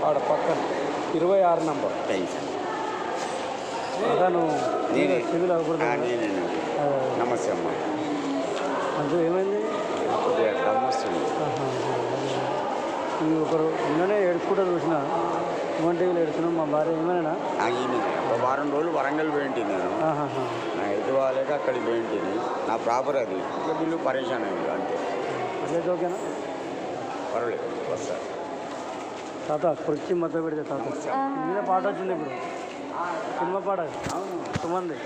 ఆడ పక్కన 26 నంబర్ అతను సివిల్ అవ్వకూడదు. నమస్తే అమ్మ. మంచిగా ఏమైంది? కొద్దిగా దమ్ వస్తుంది. ఈ ఒకరు నిన్ననే ఏడుచుకుంటూ చూసిన ఫోన్ టీవీలో ఏడుస్తున్నాం. మా భార్య ఏమైనా ఒక వారం రోజులు వరంగల్ పోయింటి నేను. నా ఎటు వాళ్ళకి అక్కడికి పోయింటిని. నా ప్రాపర్ అది ఇంకా వీళ్ళు పరేషాన్ అయింది అంతే. అట్లయితే ఓకేనా? పర్వాలేదు వస్తా. తాత కుర్చీ మొత్తం పెడితే తాత మీద పాట వచ్చింది ఇప్పుడు సినిమా పాట సుమంది.